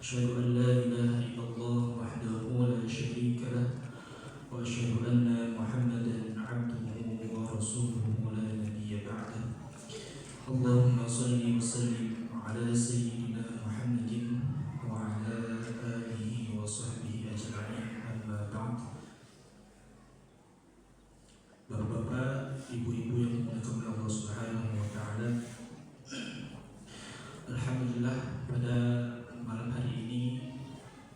أشهد أن لا إله إلا الله وحده لا شريك له وأشهد أن محمدا عبده ورسوله لا نبي بعده. اللهم صل وسلم على سيدنا محمد وعلى آله وصحبه أجمعين. أما بعد. Bapak-bapak, ibu-ibu yang dimuliakan Allah Subhanahu wa taala. Alhamdulillah, pada malam hari ini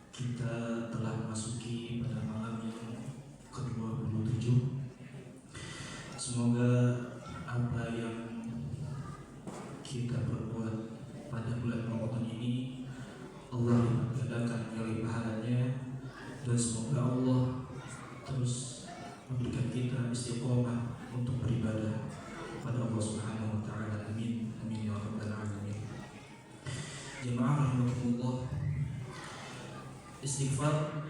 kita telah memasuki pada malam yang ke-27. Semoga apa yang kita perbuat pada bulan Ramadan ini Allah lipat gandakan nilai pahalanya, dan semoga Allah terus memberikan kita istiqomah untuk beribadah pada Allah Subhanahu wa taala. Amin amin ya rabbal alamin. Jemaah rahimakumullah, istighfar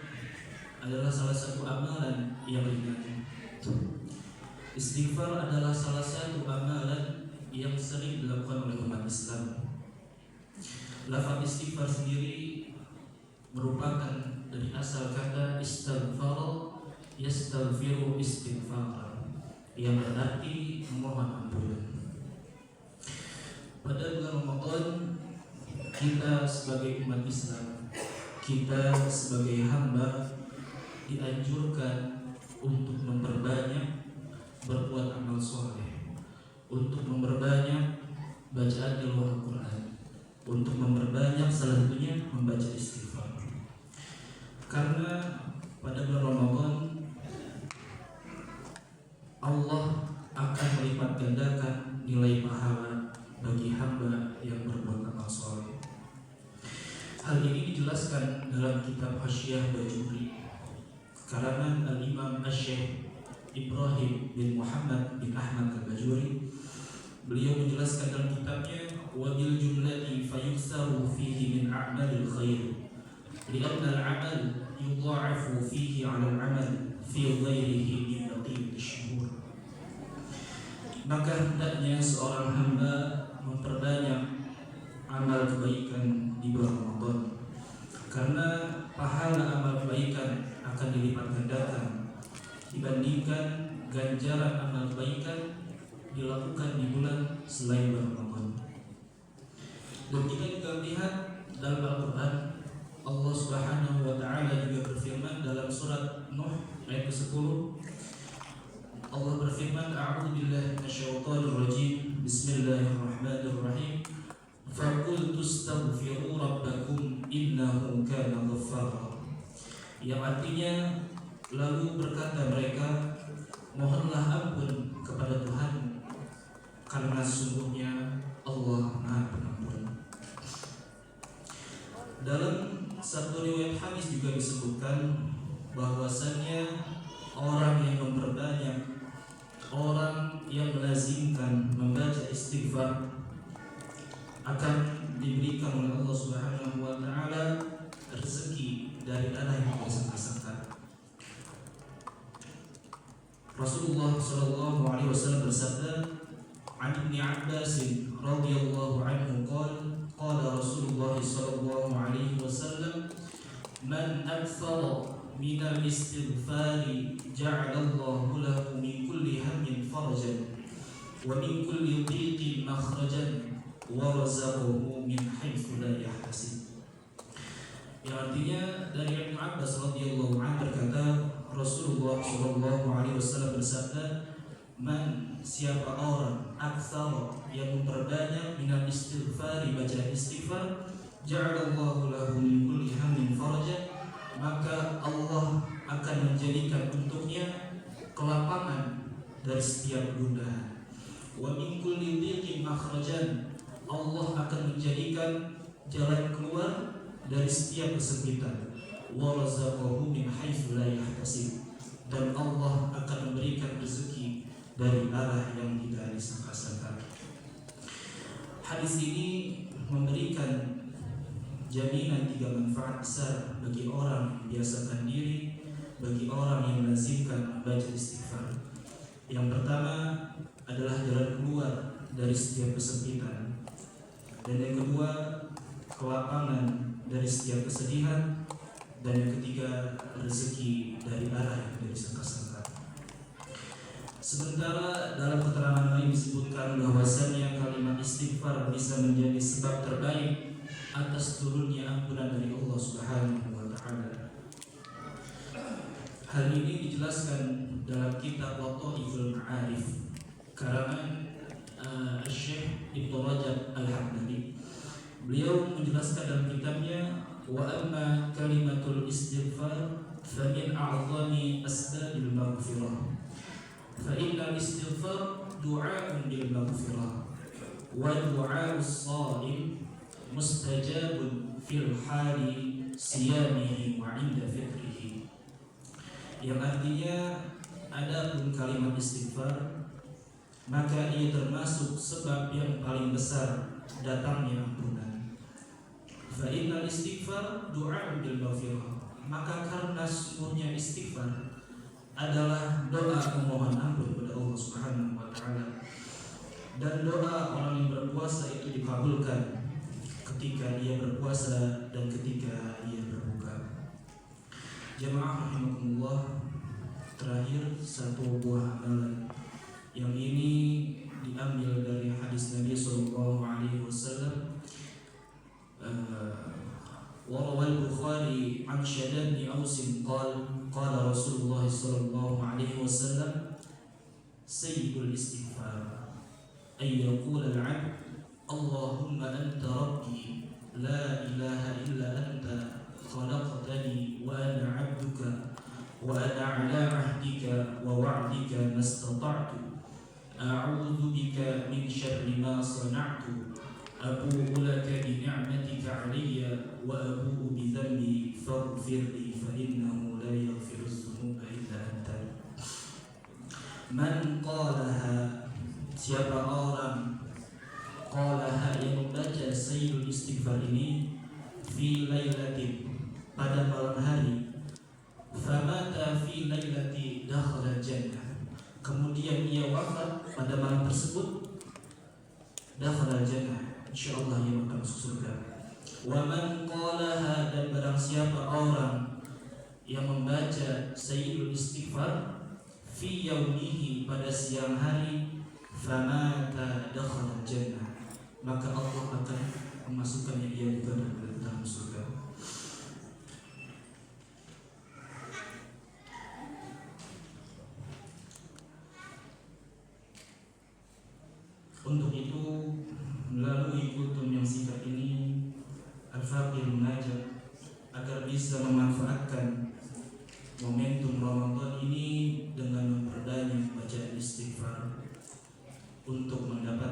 adalah salah satu amalan yang ringan. Istighfar adalah salah satu amalan yang sering dilakukan oleh umat Islam. Lafaz istighfar sendiri merupakan dari asal kata istighfar, yastaghfiru istighfar, yang berarti memohon ampun. Pada bulan Ramadan, kita sebagai umat Islam, kita sebagai hamba dianjurkan untuk memperbanyak berbuat amal soleh, untuk memperbanyak bacaan tilawah Al-Quran, untuk memperbanyak salah satunya membaca istighfar. Karena pada bulan Ramadan Allah akan melipat gandakan nilai pahala bagi hamba yang berbuat amal soleh. Hal ini dijelaskan dalam kitab Hasyiah Bajuri karangan Al-Imam Asy-Syaikh Ibrahim bin Muhammad bin Ahmad Al-Bajuri. Beliau menjelaskan dalam kitabnya, wa bil jumlati fayuksaru fihi min a'malil khair li'anna al-'amal yudha'afu fihi 'ala al-'amal fi ghairihi min baqiyati syuhur. Maka hendaknya seorang hamba memperbanyak amal kebaikan di bulan Ramadan, karena pahala amal kebaikan akan dilipat gandakan dibandingkan ganjaran amal kebaikan dilakukan di bulan selain bulan Ramadan. Dan kita juga melihat dalam Al-Quran, Allah Subhanahu wa taala juga berfirman dalam surat Nuh ayat ke-10. Allah berfirman, a'udzu billahi minasyaitonir rajim, bismillahirrahmanirrahim, faqultu astaghfiru rabbakum innahu kana ghaffara. Yang artinya, lalu berkata mereka, mohonlah ampun kepada Tuhan, karena sesungguhnya Allah Maha Pengampun. Dalam satu riwayat hadis juga disebutkan bahwasannya orang yang memperbanyak, orang yang melazimkan membaca istighfar akan diberikan oleh Allah Subhanahu wa taala rezeki dari arah yang disangka-sangka. Rasulullah sallallahu alaihi wasallam bersabda, "An Ibnu Abbas radhiyallahu anhu qala Rasulullah sallallahu alaihi wasallam, man aktsara min al-istighfari ja'alallahu lahu min kulli hammin farajan wa min kulli dhiqin makhrajan wa razaqahu min haitsu la yahtasib." Yang artinya dari Ibnu Abbas radhiyallahu anhu berkata, Rasulullah sallallahu alaihi wasallam bersabda, man, siapa orang aktsara yang memperbanyak minal istighfari, bacaan istighfar, ja'alallahu lahu min kulli hammin farajan, maka Allah akan menjadikan untuknya kelapangan dari setiap gundahan. Wa min kulli dhiqin makhrajan, Allah akan menjadikan jalan keluar dari setiap kesempitan. Wa razaqahu min haitsu la yahtasib, dan Allah akan memberikan rezeki dari arah yang tidak disangka-sangka. Hadis ini memberikan jaminan 3 manfaat besar bagi orang yang membiasakan diri, bagi orang yang melazimkan membaca istighfar. Yang pertama adalah jalan keluar dari setiap kesempitan, dan yang kedua, kelapangan dari setiap kesedihan, dan yang ketiga rezeki dari arah yang tidak disangka-sangka. Sementara dalam keterangan lain disebutkan bahwasannya kalimat istighfar bisa menjadi sebab terbaik atas turunnya ampunan dari Allah Subhanahu wa taala. Hal ini dijelaskan dalam kitab Lataiful Ma'arif karangan Syekh Ibnu Rajab Al-Hambali. Beliau menjelaskan dalam kitabnya, wa amma kalimatul istighfar fa min a'zami asbabil maghfirah. Fa innal istighfar du'a'un bil maghfirah wa du'a'us sha'im mustajabun fil hali siyamihi wa 'inda fitrihi. Yang artinya, adapun kalimat istighfar maka ia termasuk sebab yang paling besar datangnya ampunan. Fa innal istighfar du'a'un bil maghfirah. Maka karena sungguhnya istighfar adalah doa memohon ampun kepada Allah Subhanahu wa taala. Dan doa orang yang berpuasa itu dikabulkan ketika dia berpuasa dan ketika dia berbuka. Jamaah rahimakumullah, terakhir satu buah amalan yang ini diambil dari hadis Nabi sallallahu alaihi wasallam. وروى البخاري عن شداد بن أوس قال رسول الله صلى الله عليه وسلم سيد الاستغفار أن يقول العبد اللهم أنت ربي لا إله إلا أنت خلقتني وأنا عبدك وأنا على عهدك ووعدك ما استطعت أعوذ بك من شر ما صنعت أبوء لك بنعمتك علي وأبوء بذنبي فاغفر لي فإنه لا يغفر الذنوب إلا أنت. Man qalaha, siapa orang qalaha yang membaca sayyidul istighfar ini fi lailatin, pada malam hari, famata fi lailati dakhala jannah, kemudian ia wafat pada malam tersebut, dakhala jannah, insyaallah ia akan masuk surga. Wa man qalaha, dan barang siapa orang yang membaca sayyidul istighfar fi yaumihi, pada siang hari, famata dakhala jannah, maka Allah akan memasukkannya ia juga ke dalam surga. Untuk itu, melalui kultum yang singkat ini, Al-Faqih mengajak agar bisa memanfaatkan momentum Ramadan ini dengan memperbanyak bacaan istighfar untuk mendapat